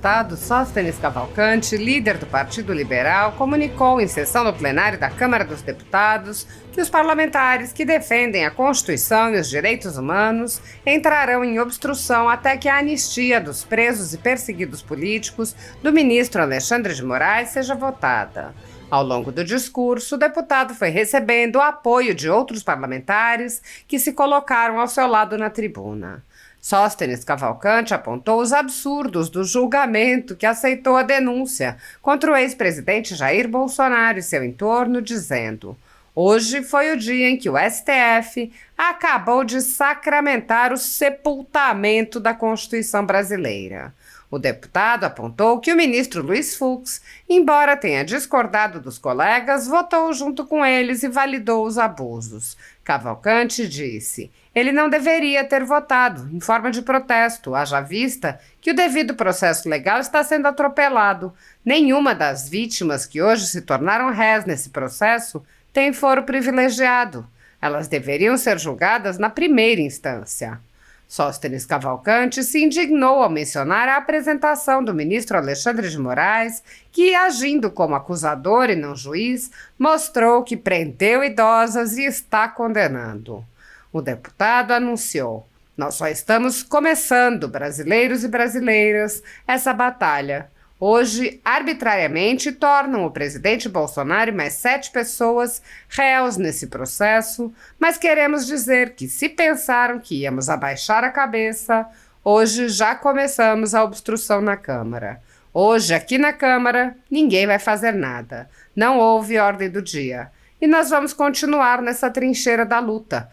deputado Sóstenes Cavalcante, líder do Partido Liberal, comunicou em sessão no plenário da Câmara dos Deputados que os parlamentares que defendem a Constituição e os direitos humanos entrarão em obstrução até que a anistia dos presos e perseguidos políticos do ministro Alexandre de Moraes seja votada. Ao longo do discurso, o deputado foi recebendo o apoio de outros parlamentares que se colocaram ao seu lado na tribuna. Sóstenes Cavalcante apontou os absurdos do julgamento que aceitou a denúncia contra o ex-presidente Jair Bolsonaro e seu entorno, dizendo: hoje foi o dia em que o STF acabou de sacramentar o sepultamento da Constituição brasileira. O deputado apontou que o ministro Luiz Fux, embora tenha discordado dos colegas, votou junto com eles e validou os abusos. Cavalcante disse: ele não deveria ter votado, em forma de protesto, haja vista que o devido processo legal está sendo atropelado. Nenhuma das vítimas que hoje se tornaram réis nesse processo tem foro privilegiado. Elas deveriam ser julgadas na primeira instância. Sóstenes Cavalcante se indignou ao mencionar a apresentação do ministro Alexandre de Moraes, que, agindo como acusador e não juiz, mostrou que prendeu idosas e está condenando. O deputado anunciou: nós só estamos começando, brasileiros e brasileiras, essa batalha. Hoje, arbitrariamente, tornam o presidente Bolsonaro e mais 7 pessoas réus nesse processo, mas queremos dizer que, se pensaram que íamos abaixar a cabeça, hoje já começamos a obstrução na Câmara. Hoje, aqui na Câmara, ninguém vai fazer nada. Não houve ordem do dia. E nós vamos continuar nessa trincheira da luta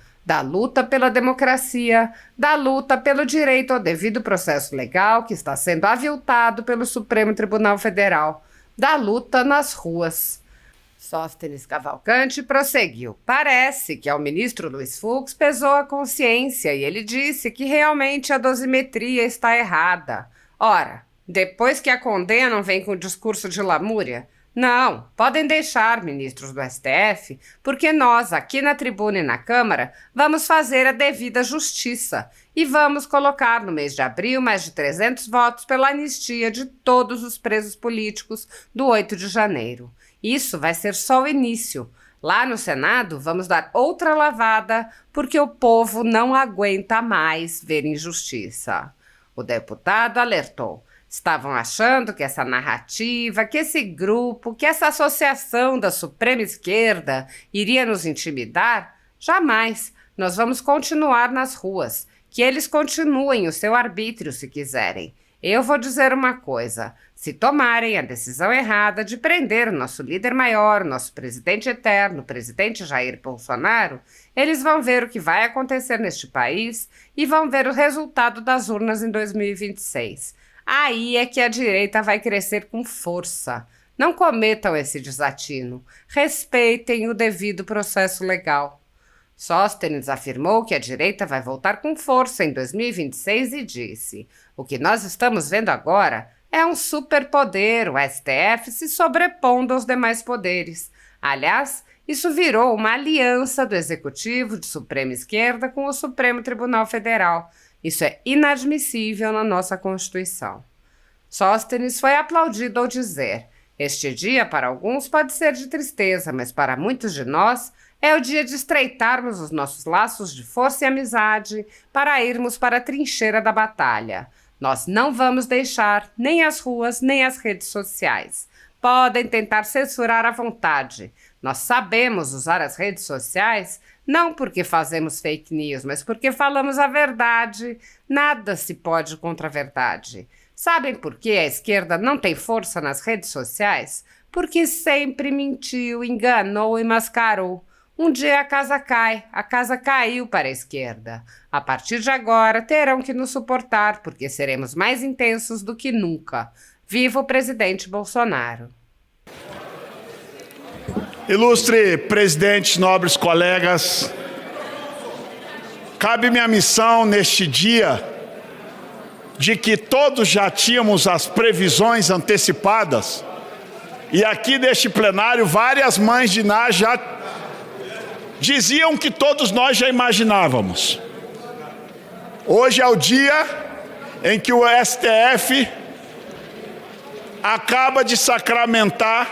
pela democracia, da luta pelo direito ao devido processo legal que está sendo aviltado pelo Supremo Tribunal Federal, da luta nas ruas. Sóstenes Cavalcante prosseguiu: parece que ao ministro Luiz Fux pesou a consciência e ele disse que realmente a dosimetria está errada. Ora, depois que a condenam, vem com o discurso de lamúria? Não, podem deixar, ministros do STF, porque nós, aqui na tribuna e na Câmara, vamos fazer a devida justiça e vamos colocar no mês de abril mais de 300 votos pela anistia de todos os presos políticos do 8 de janeiro. Isso vai ser só o início. Lá no Senado, vamos dar outra lavada, porque o povo não aguenta mais ver injustiça. O deputado alertou: estavam achando que essa narrativa, que esse grupo, que essa associação da Suprema Esquerda iria nos intimidar? Jamais. Nós vamos continuar nas ruas. Que eles continuem o seu arbítrio se quiserem. Eu vou dizer uma coisa: se tomarem a decisão errada de prender o nosso líder maior, nosso presidente eterno, o presidente Jair Bolsonaro, eles vão ver o que vai acontecer neste país e vão ver o resultado das urnas em 2026. Aí é que a direita vai crescer com força. Não cometam esse desatino. Respeitem o devido processo legal. Sóstenes afirmou que a direita vai voltar com força em 2026 e disse: o que nós estamos vendo agora é um superpoder, o STF se sobrepondo aos demais poderes. Aliás, isso virou uma aliança do Executivo de Suprema Esquerda com o Supremo Tribunal Federal. Isso é inadmissível na nossa Constituição. Sóstenes foi aplaudido ao dizer: este dia para alguns pode ser de tristeza, mas para muitos de nós é o dia de estreitarmos os nossos laços de força e amizade para irmos para a trincheira da batalha. Nós não vamos deixar nem as ruas nem as redes sociais. Podem tentar censurar à vontade. Nós sabemos usar as redes sociais não porque fazemos fake news, mas porque falamos a verdade. Nada se pode contra a verdade. Sabem por que a esquerda não tem força nas redes sociais? Porque sempre mentiu, enganou e mascarou. Um dia a casa cai, a casa caiu para a esquerda. A partir de agora terão que nos suportar, porque seremos mais intensos do que nunca. Viva o presidente Bolsonaro! Ilustre presidente, nobres colegas, cabe-me a missão neste dia de que todos já tínhamos as previsões antecipadas e aqui neste plenário várias mães de Ná já diziam que todos nós já imaginávamos. Hoje é o dia em que o STF acaba de sacramentar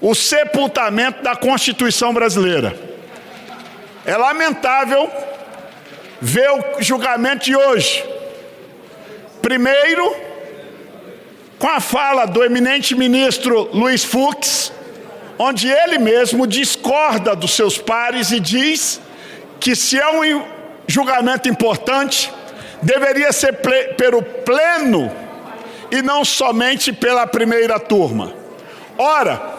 o sepultamento da Constituição brasileira. É lamentável ver o julgamento de hoje. Primeiro, com a fala do eminente ministro Luiz Fux, onde ele mesmo discorda dos seus pares e diz que se é um julgamento importante, deveria ser pelo pleno e não somente pela primeira turma. Ora,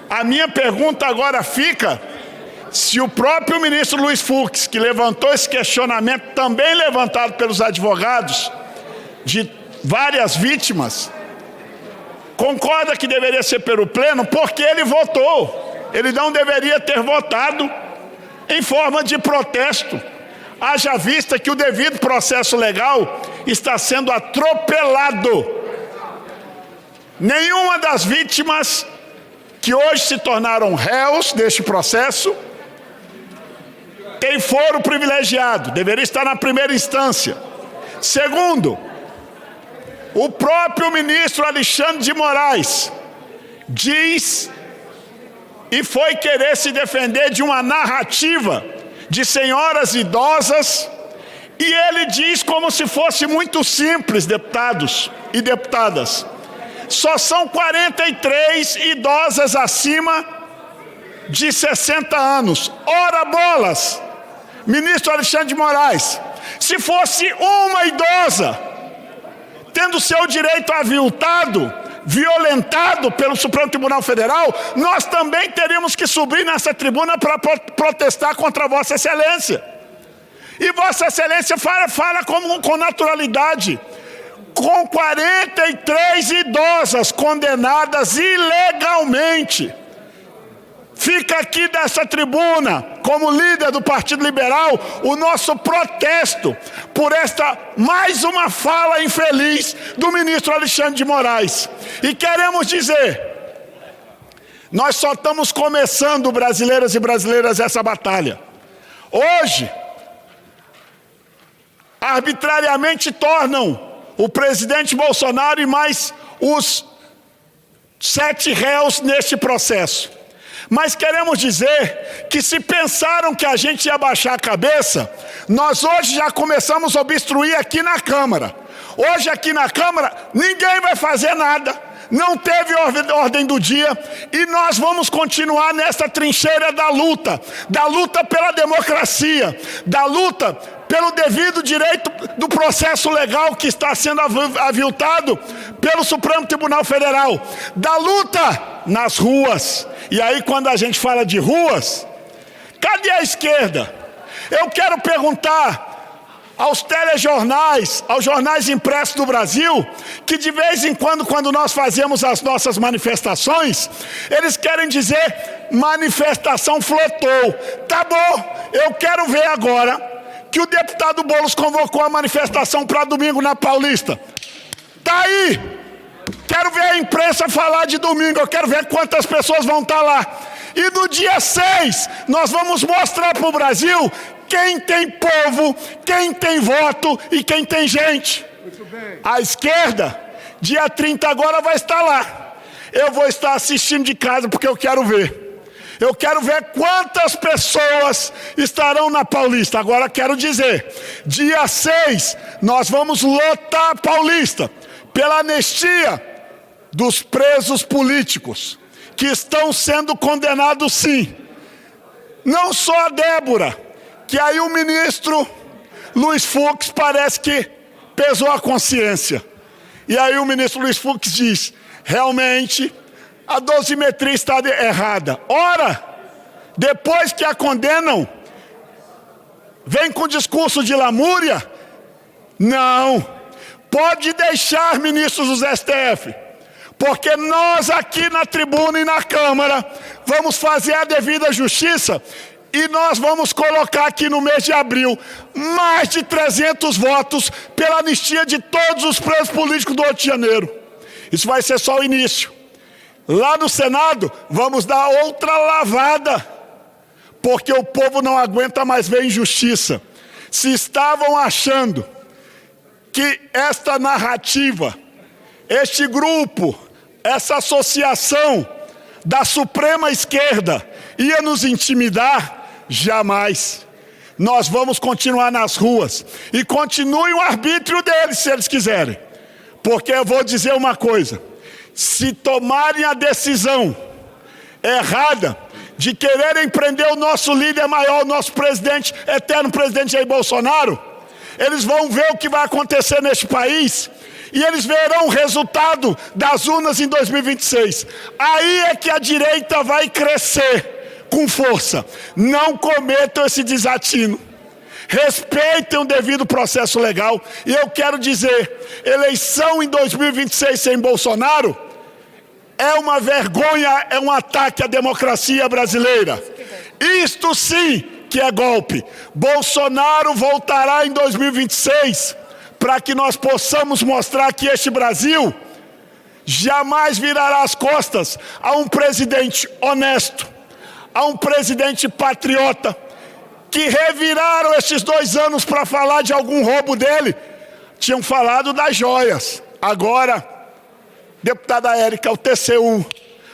a minha pergunta agora fica: se o próprio ministro Luiz Fux, que levantou esse questionamento, também levantado pelos advogados de várias vítimas, concorda que deveria ser pelo pleno, porque ele votou. Ele não deveria ter votado em forma de protesto. Haja vista que o devido processo legal está sendo atropelado. Nenhuma das vítimas que hoje se tornaram réus deste processo tem foro privilegiado, deveria estar na primeira instância. Segundo, o próprio ministro Alexandre de Moraes diz e foi querer se defender de uma narrativa de senhoras idosas, e ele diz como se fosse muito simples, deputados e deputadas. Só são 43 idosas acima de 60 anos. Ora bolas, ministro Alexandre de Moraes, se fosse uma idosa tendo seu direito aviltado, violentado pelo Supremo Tribunal Federal, nós também teríamos que subir nessa tribuna para protestar contra Vossa Excelência. E Vossa Excelência fala com naturalidade. Com 43 idosas condenadas ilegalmente. Fica aqui dessa tribuna, como líder do Partido Liberal, o nosso protesto por esta mais uma fala infeliz do ministro Alexandre de Moraes. E queremos dizer, nós só estamos começando, brasileiras e brasileiras, essa batalha. Hoje, arbitrariamente tornam o presidente Bolsonaro e mais os 7 réus neste processo. Mas queremos dizer que se pensaram que a gente ia baixar a cabeça, nós hoje já começamos a obstruir aqui na Câmara. Hoje aqui na Câmara ninguém vai fazer nada, não teve ordem do dia, e nós vamos continuar nessa trincheira da luta pela democracia, da luta pelo devido direito do processo legal que está sendo aviltado pelo Supremo Tribunal Federal, da luta nas ruas. E aí, quando a gente fala de ruas, cadê a esquerda? Eu quero perguntar aos telejornais, aos jornais impressos do Brasil, que de vez em quando nós fazemos as nossas manifestações, eles querem dizer manifestação flotou. Tá bom, eu quero ver agora que o deputado Boulos convocou a manifestação para domingo na Paulista. Tá aí! Quero ver a imprensa falar de domingo, eu quero ver quantas pessoas vão estar lá. E no dia 6, nós vamos mostrar para o Brasil quem tem povo, quem tem voto e quem tem gente. A esquerda, dia 30 agora vai estar lá. Eu vou estar assistindo de casa porque eu quero ver. Eu quero ver quantas pessoas estarão na Paulista. Agora quero dizer, dia 6, nós vamos lotar a Paulista pela anistia dos presos políticos, que estão sendo condenados sim. Não só a Débora, que aí o ministro Luiz Fux parece que pesou a consciência. E aí o ministro Luiz Fux diz, realmente, a dosimetria está errada. Ora, depois que a condenam, vem com discurso de lamúria? Não. Pode deixar, ministros dos STF, porque nós aqui na tribuna e na Câmara vamos fazer a devida justiça e nós vamos colocar aqui no mês de abril mais de 300 votos pela anistia de todos os presos políticos do Rio de Janeiro. Isso vai ser só o início. Lá no Senado vamos dar outra lavada, porque o povo não aguenta mais ver injustiça. Se estavam achando que esta narrativa este grupo, essa associação da Suprema Esquerda ia nos intimidar? Jamais. Nós vamos continuar nas ruas e continue o arbítrio deles, se eles quiserem. Porque eu vou dizer uma coisa: se tomarem a decisão errada de quererem prender o nosso líder maior, o nosso presidente, eterno presidente Jair Bolsonaro, eles vão ver o que vai acontecer neste país e eles verão o resultado das urnas em 2026. Aí é que a direita vai crescer com força. Não cometam esse desatino. Respeitem o devido processo legal. E eu quero dizer, eleição em 2026 sem Bolsonaro é uma vergonha, é um ataque à democracia brasileira. Isto sim que é golpe. Bolsonaro voltará em 2026 para que nós possamos mostrar que este Brasil jamais virará as costas a um presidente honesto, a um presidente patriota, que reviraram estes 2 anos para falar de algum roubo dele. Tinham falado das joias. Agora, deputada Érica, o TCU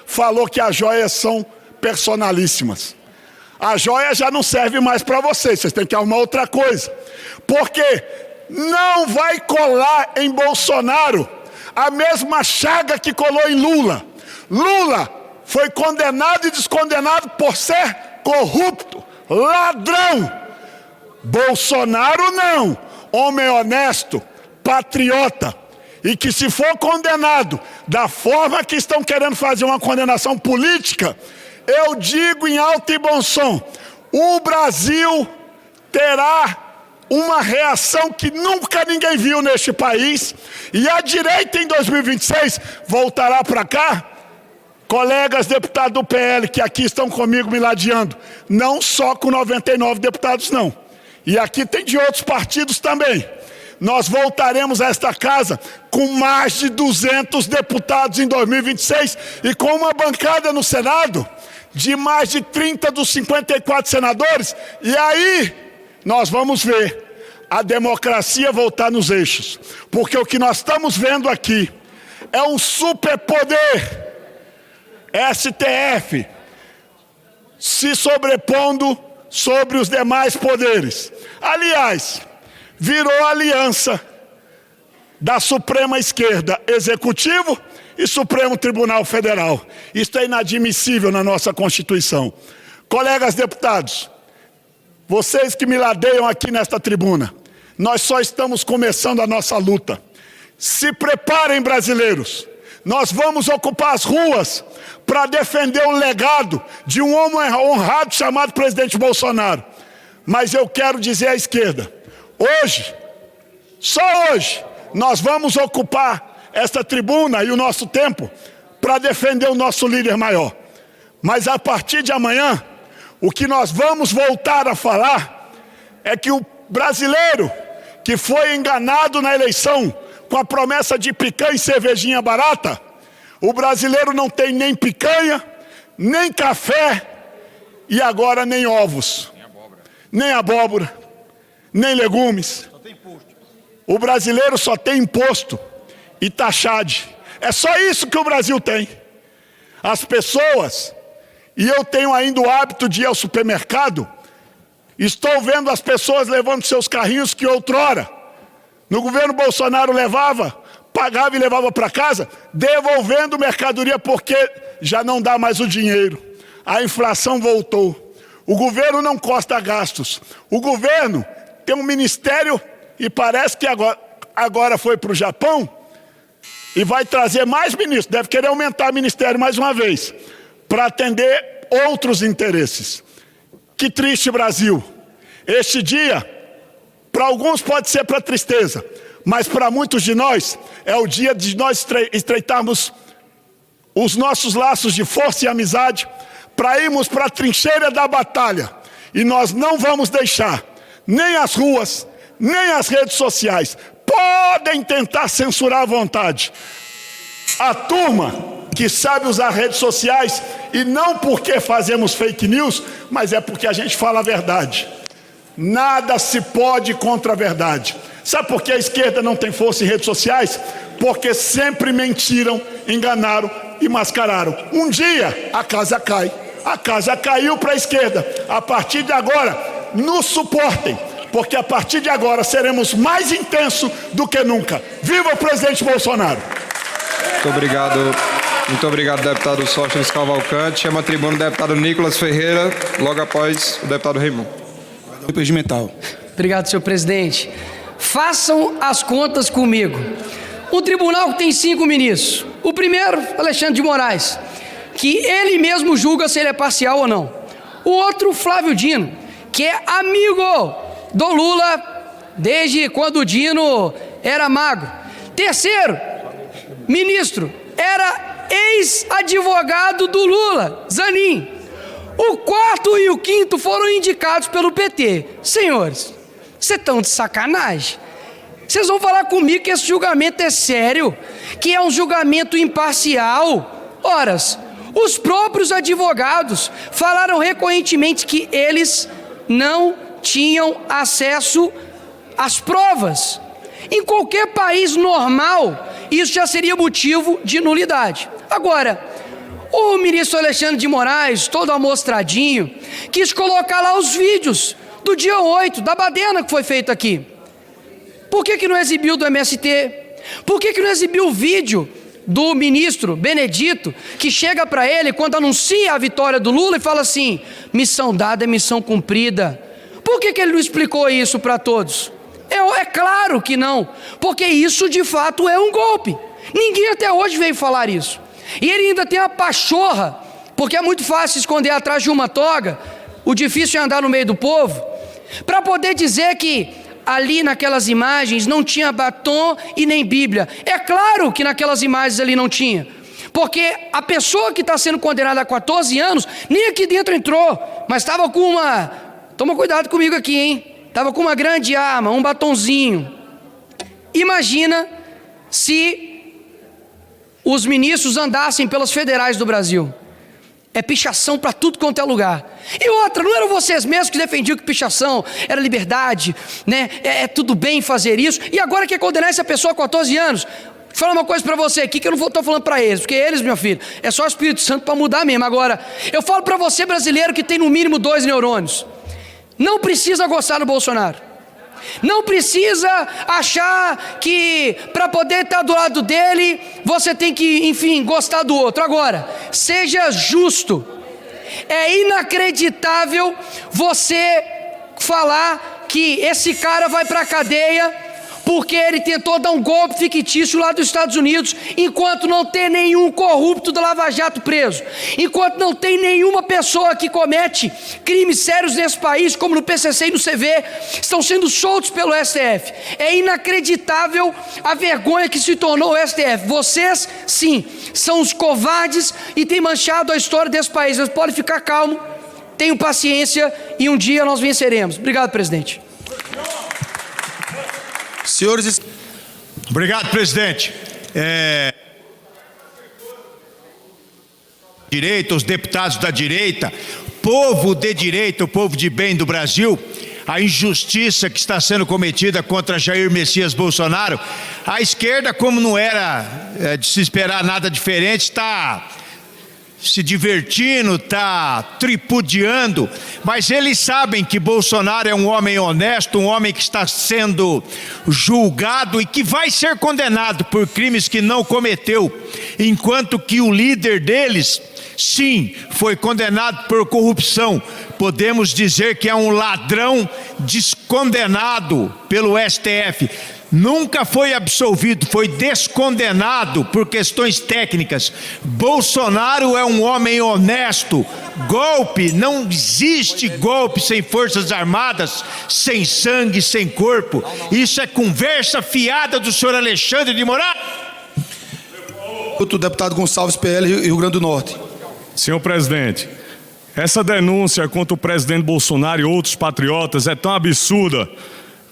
falou que as joias são personalíssimas. A joia já não serve mais para vocês têm que arrumar outra coisa. Porque não vai colar em Bolsonaro a mesma chaga que colou em Lula. Lula foi condenado e descondenado por ser corrupto, ladrão. Bolsonaro não, homem honesto, patriota, e que se for condenado da forma que estão querendo fazer uma condenação política, eu digo em alto e bom som, o Brasil terá uma reação que nunca ninguém viu neste país, e a direita em 2026 voltará para cá. Colegas deputados do PL que aqui estão comigo me ladeando, não só com 99 deputados não, e aqui tem de outros partidos também. Nós voltaremos a esta casa com mais de 200 deputados em 2026 e com uma bancada no Senado de mais de 30 dos 54 senadores, e aí nós vamos ver a democracia voltar nos eixos, porque o que nós estamos vendo aqui é um superpoder, STF, se sobrepondo sobre os demais poderes. Aliás, virou aliança da Suprema Esquerda, Executivo e Supremo Tribunal Federal. Isso é inadmissível na nossa Constituição. Colegas deputados, vocês que me ladeiam aqui nesta tribuna, nós só estamos começando a nossa luta. Se preparem, brasileiros. Nós vamos ocupar as ruas para defender o legado de um homem honrado chamado presidente Bolsonaro. Mas eu quero dizer à esquerda, hoje, só hoje, nós vamos ocupar esta tribuna e o nosso tempo para defender o nosso líder maior. Mas a partir de amanhã, o que nós vamos voltar a falar é que o brasileiro que foi enganado na eleição com a promessa de picanha e cervejinha barata, o brasileiro não tem nem picanha, nem café e agora nem ovos, nem abóbora, nem legumes. O brasileiro só tem imposto e taxade. É só isso que o Brasil tem. As pessoas, e eu tenho ainda o hábito de ir ao supermercado, estou vendo as pessoas levando seus carrinhos que outrora, no governo Bolsonaro levava, pagava e levava para casa, devolvendo mercadoria porque já não dá mais o dinheiro. A inflação voltou. O governo não corta gastos. O governo tem um ministério e parece que agora foi para o Japão e vai trazer mais ministros. Deve querer aumentar o ministério mais uma vez para atender outros interesses. Que triste, Brasil. Este dia, para alguns pode ser para tristeza, mas para muitos de nós é o dia de nós estreitarmos os nossos laços de força e amizade para irmos para a trincheira da batalha. E nós não vamos deixar nem as ruas, nem as redes sociais. Podem tentar censurar à vontade. A turma que sabe usar redes sociais, e não porque fazemos fake news, mas é porque a gente fala a verdade. Nada se pode contra a verdade. Sabe por que a esquerda não tem força em redes sociais? porque sempre mentiram, enganaram e mascararam. Um dia a casa cai. A casa caiu para a esquerda. A partir de agora, nos suportem, porque a partir de agora seremos mais intensos do que nunca. Viva o presidente Bolsonaro! Muito obrigado, deputado Sóstenes Cavalcante. Chama a tribuna o deputado Nicolas Ferreira, logo após o deputado Raimundo. Regimental. Obrigado, senhor presidente. Façam as contas comigo. Um tribunal que tem 5 ministros. O primeiro, Alexandre de Moraes, que ele mesmo julga se ele é parcial ou não. O outro, Flávio Dino, que é amigo do Lula desde quando o Dino era magro. Terceiro, ministro, era ex-advogado do Lula, Zanin. O quarto e o quinto foram indicados pelo PT. Senhores, vocês estão de sacanagem? Vocês vão falar comigo que esse julgamento é sério, que é um julgamento imparcial? Horas, os próprios advogados falaram recorrentemente que eles não tinham acesso às provas. Em qualquer país normal, isso já seria motivo de nulidade. Agora, o ministro Alexandre de Moraes, todo amostradinho, quis colocar lá os vídeos do dia 8, da baderna que foi feita aqui. Por que não exibiu do MST? Por que não exibiu o vídeo do ministro Benedito, que chega para ele quando anuncia a vitória do Lula e fala assim: missão dada é missão cumprida? Por que ele não explicou isso para todos? É claro que não, porque isso de fato é um golpe. Ninguém até hoje veio falar isso. E ele ainda tem a pachorra, porque é muito fácil esconder atrás de uma toga, o difícil é andar no meio do povo, para poder dizer que ali naquelas imagens não tinha batom e nem Bíblia. É claro que naquelas imagens ali não tinha, porque a pessoa que está sendo condenada a 14 anos, nem aqui dentro entrou, mas estava com uma... Toma cuidado comigo aqui, hein? Estava com uma grande arma, um batonzinho. Imagina se os ministros andassem pelas federais do Brasil. É pichação para tudo quanto é lugar. E outra, não eram vocês mesmos que defendiam que pichação era liberdade, né? É tudo bem fazer isso. E agora quer condenar essa pessoa a 14 anos? Vou falar uma coisa para você aqui que eu não estou falando para eles, porque eles, meu filho, é só o Espírito Santo para mudar mesmo. Agora, eu falo para você, brasileiro, que tem no mínimo 2 neurônios. Não precisa gostar do Bolsonaro. Não precisa achar que para poder estar do lado dele, você tem que, enfim, gostar do outro. Agora, seja justo. É inacreditável você falar que esse cara vai para a cadeia porque ele tentou dar um golpe fictício lá dos Estados Unidos, enquanto não tem nenhum corrupto do Lava Jato preso, enquanto não tem nenhuma pessoa que comete crimes sérios nesse país, como no PCC e no CV, estão sendo soltos pelo STF. É inacreditável a vergonha que se tornou o STF. Vocês, sim, são os covardes e têm manchado a história desse país. Mas pode ficar calmo, tenham paciência e um dia nós venceremos. Obrigado, presidente. Senhores... Obrigado, presidente. Direita, os deputados da direita, povo de direita, o povo de bem do Brasil, a injustiça que está sendo cometida contra Jair Messias Bolsonaro, a esquerda, como não era de se esperar nada diferente, está se divertindo, está tripudiando, mas eles sabem que Bolsonaro é um homem honesto, um homem que está sendo julgado e que vai ser condenado por crimes que não cometeu, enquanto que o líder deles, sim, foi condenado por corrupção. Podemos dizer que é um ladrão descondenado pelo STF. Nunca foi absolvido, foi descondenado por questões técnicas. Bolsonaro é um homem honesto. Golpe, não existe golpe sem forças armadas, sem sangue, sem corpo. Isso é conversa fiada do senhor Alexandre de Moraes. O deputado Gonçalves, PL, Rio Grande do Norte. Senhor presidente, essa denúncia contra o presidente Bolsonaro e outros patriotas é tão absurda,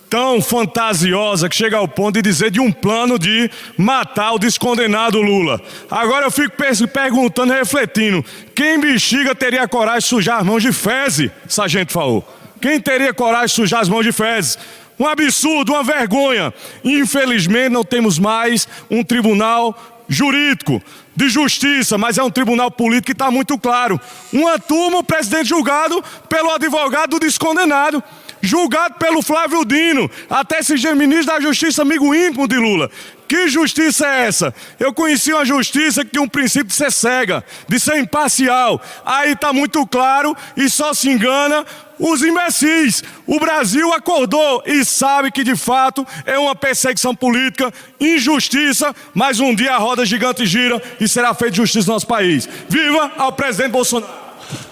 tão fantasiosa, que chega ao ponto de dizer de um plano de matar o descondenado Lula. Agora eu fico perguntando, refletindo, quem em Bexiga teria coragem de sujar as mãos de fezes? Sargento falou. Quem teria coragem de sujar as mãos de fezes? Um absurdo, uma vergonha. Infelizmente não temos mais um tribunal jurídico, de justiça, mas é um tribunal político que está muito claro. Uma turma, o presidente julgado pelo advogado do descondenado, julgado pelo Flávio Dino, até esse dia ministro da Justiça, amigo íntimo de Lula. Que justiça é essa? Eu conheci uma justiça que tem um princípio de ser cega, de ser imparcial. Aí está muito claro e só se engana os imbecis. O Brasil acordou e sabe que de fato é uma perseguição política, injustiça, mas um dia a roda gigante gira e será feita justiça no nosso país. Viva ao presidente Bolsonaro!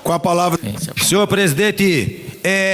Com a palavra. Senhor presidente,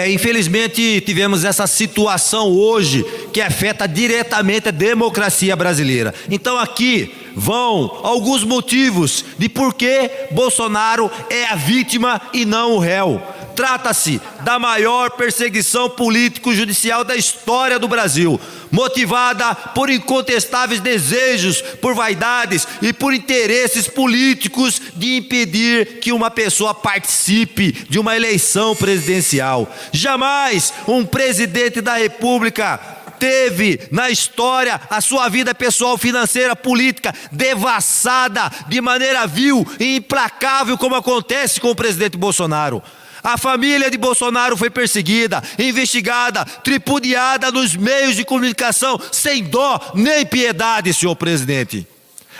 infelizmente tivemos essa situação hoje que afeta diretamente a democracia brasileira. Então aqui vão alguns motivos de por que Bolsonaro é a vítima e não o réu. Trata-se da maior perseguição político-judicial da história do Brasil, motivada por incontestáveis desejos, por vaidades e por interesses políticos de impedir que uma pessoa participe de uma eleição presidencial. Jamais um presidente da República teve na história a sua vida pessoal, financeira, política devassada de maneira vil e implacável como acontece com o presidente Bolsonaro. A família de Bolsonaro foi perseguida, investigada, tripudiada nos meios de comunicação, sem dó nem piedade, senhor presidente.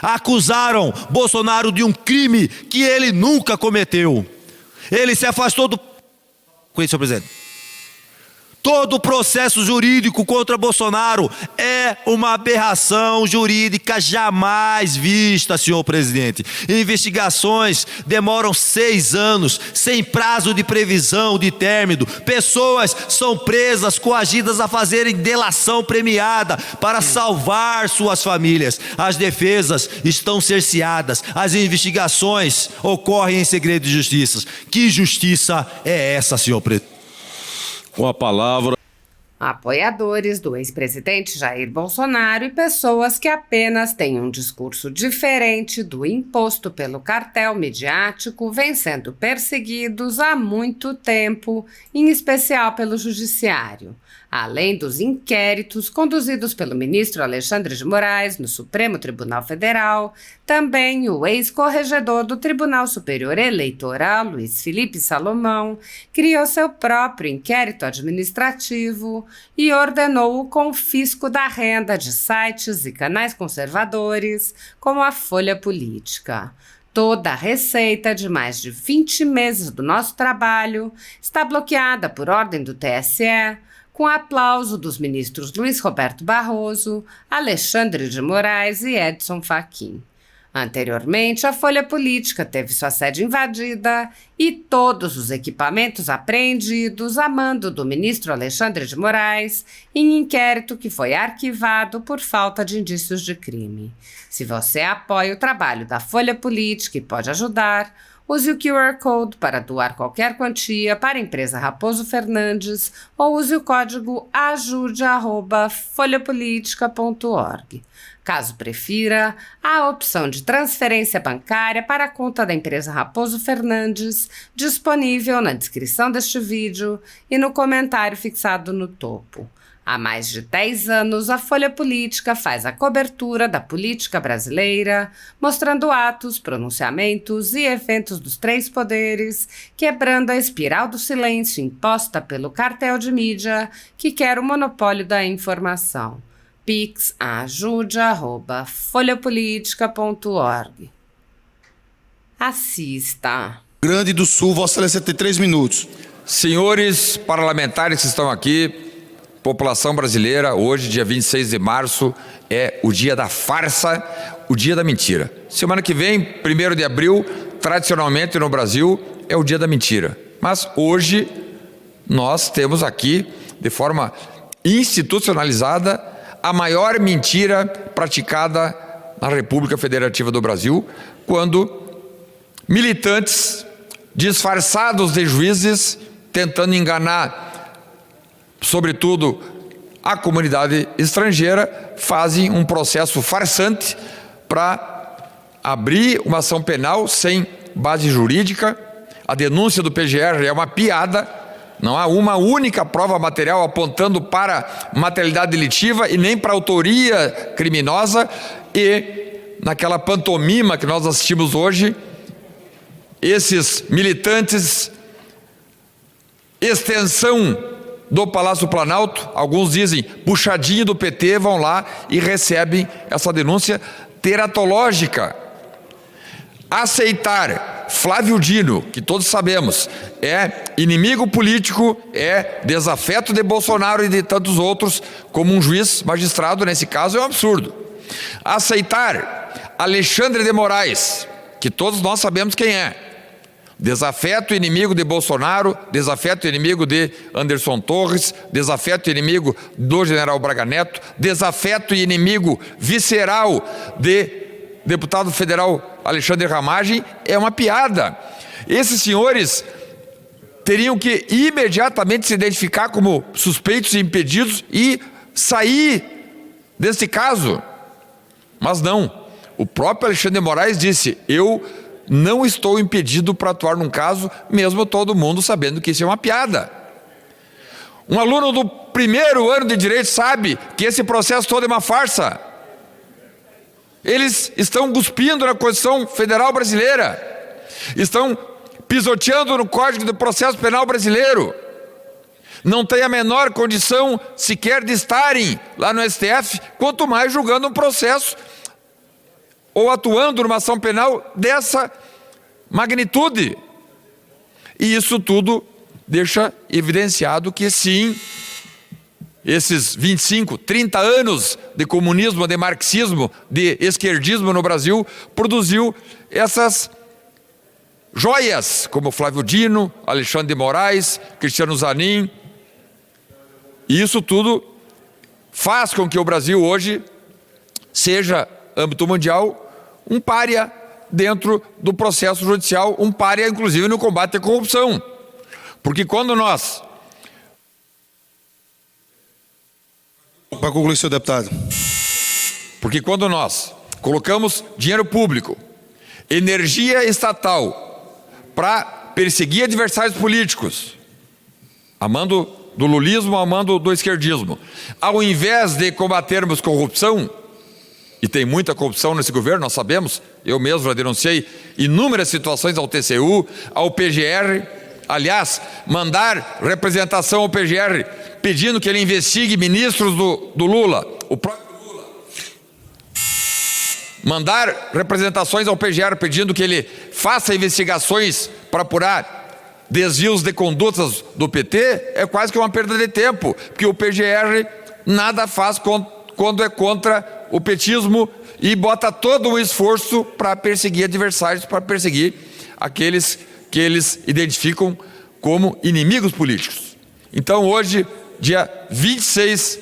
Acusaram Bolsonaro de um crime que ele nunca cometeu. Ele se afastou do... Com isso, senhor presidente. Todo o processo jurídico contra Bolsonaro é uma aberração jurídica jamais vista, senhor presidente. Investigações demoram 6 anos, sem prazo de previsão de término. Pessoas são presas, coagidas a fazerem delação premiada para salvar suas famílias. As defesas estão cerceadas. As investigações ocorrem em segredo de justiça. Que justiça é essa, senhor presidente? Com a palavra. Apoiadores do ex-presidente Jair Bolsonaro e pessoas que apenas têm um discurso diferente do imposto pelo cartel midiático vêm sendo perseguidos há muito tempo, em especial pelo Judiciário. Além dos inquéritos conduzidos pelo ministro Alexandre de Moraes no Supremo Tribunal Federal, também o ex-corregedor do Tribunal Superior Eleitoral, Luiz Felipe Salomão, criou seu próprio inquérito administrativo e ordenou o confisco da renda de sites e canais conservadores, como a Folha Política. Toda a receita de mais de 20 meses do nosso trabalho está bloqueada por ordem do TSE, com aplauso dos ministros Luiz Roberto Barroso, Alexandre de Moraes e Edson Fachin. Anteriormente, a Folha Política teve sua sede invadida e todos os equipamentos apreendidos a mando do ministro Alexandre de Moraes em inquérito que foi arquivado por falta de indícios de crime. Se você apoia o trabalho da Folha Política e pode ajudar, use o QR Code para doar qualquer quantia para a empresa Raposo Fernandes ou use o código ajude@folhapolitica.org. Caso prefira, há a opção de transferência bancária para a conta da empresa Raposo Fernandes, disponível na descrição deste vídeo e no comentário fixado no topo. Há mais de 10 anos, a Folha Política faz a cobertura da política brasileira, mostrando atos, pronunciamentos e eventos dos 3 poderes, quebrando a espiral do silêncio imposta pelo cartel de mídia que quer o monopólio da informação. Pix ajude@folhapolitica.org. Assista. Grande do Sul, Vossa Excelência tem 3 minutos. Senhores parlamentares que estão aqui, população brasileira, hoje, dia 26 de março, é o dia da farsa, o dia da mentira. Semana que vem, 1º de abril, tradicionalmente no Brasil, é o dia da mentira. Mas hoje, nós temos aqui, de forma institucionalizada, a maior mentira praticada na República Federativa do Brasil, quando militantes disfarçados de juízes, tentando enganar, sobretudo, a comunidade estrangeira, fazem um processo farsante para abrir uma ação penal sem base jurídica. A denúncia do PGR é uma piada Não há uma única prova material apontando para materialidade delitiva e nem para autoria criminosa. E naquela pantomima que nós assistimos hoje, esses militantes, extensão do Palácio Planalto, alguns dizem puxadinho do PT, vão lá e recebem essa denúncia teratológica. Aceitar Flávio Dino, que todos sabemos é inimigo político, é desafeto de Bolsonaro e de tantos outros, como um juiz magistrado nesse caso, é um absurdo. Aceitar Alexandre de Moraes, que todos nós sabemos quem é, desafeto e inimigo de Bolsonaro, desafeto e inimigo de Anderson Torres, desafeto e inimigo do general Braga Neto, desafeto e inimigo visceral de deputado federal Alexandre Ramagem, é uma piada. Esses senhores teriam que imediatamente se identificar como suspeitos e impedidos e sair desse caso. Mas não. O próprio Alexandre de Moraes disse: eu não estou impedido para atuar num caso, mesmo todo mundo sabendo que isso é uma piada. Um aluno do primeiro ano de Direito sabe que esse processo todo é uma farsa. Eles estão cuspindo na Constituição Federal Brasileira, estão pisoteando no Código de Processo Penal Brasileiro, não têm a menor condição sequer de estarem lá no STF, quanto mais julgando um processo ou atuando numa ação penal dessa magnitude. E isso tudo deixa evidenciado que sim, esses 25, 30 anos de comunismo, de marxismo, de esquerdismo no Brasil, produziu essas joias, como Flávio Dino, Alexandre de Moraes, Cristiano Zanin. E isso tudo faz com que o Brasil hoje seja, âmbito mundial, um pária dentro do processo judicial, um pária inclusive no combate à corrupção. Porque quando nós... Para concluir, senhor deputado. Porque quando nós colocamos dinheiro público, energia estatal, para perseguir adversários políticos, amando do lulismo, amando do esquerdismo, ao invés de combatermos corrupção, e tem muita corrupção nesse governo, nós sabemos, eu mesmo já denunciei inúmeras situações ao TCU, ao PGR, aliás, mandar representação ao PGR pedindo que ele investigue ministros do Lula, o próprio Lula. Mandar representações ao PGR pedindo que ele faça investigações para apurar desvios de condutas do PT, é quase que uma perda de tempo, porque o PGR nada faz quando é contra o petismo e bota todo um esforço para perseguir adversários, para perseguir aqueles que eles identificam como inimigos políticos. Então hoje, dia 26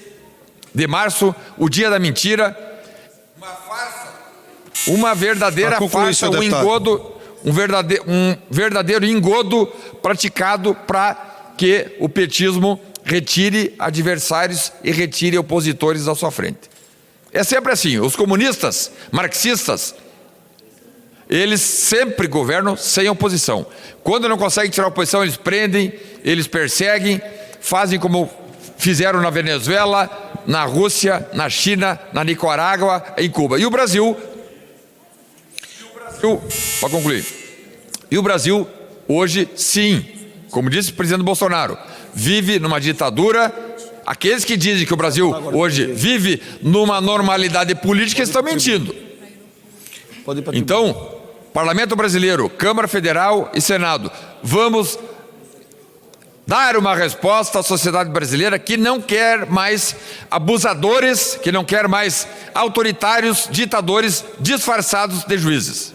de março, o dia da mentira, uma farsa, uma verdadeira farsa, um engodo, um verdadeiro engodo praticado para que o petismo retire adversários e retire opositores da sua frente. É sempre assim, os comunistas, marxistas, eles sempre governam sem oposição. Quando não conseguem tirar a oposição, eles prendem, eles perseguem, fazem como fizeram na Venezuela, na Rússia, na China, na Nicarágua, em Cuba. E o Brasil, para concluir, e o Brasil hoje sim, como disse o presidente Bolsonaro, vive numa ditadura. Aqueles que dizem que o Brasil hoje vive numa normalidade política estão mentindo. Então, Parlamento Brasileiro, Câmara Federal e Senado, vamos dar uma resposta à sociedade brasileira que não quer mais abusadores, que não quer mais autoritários, ditadores disfarçados de juízes.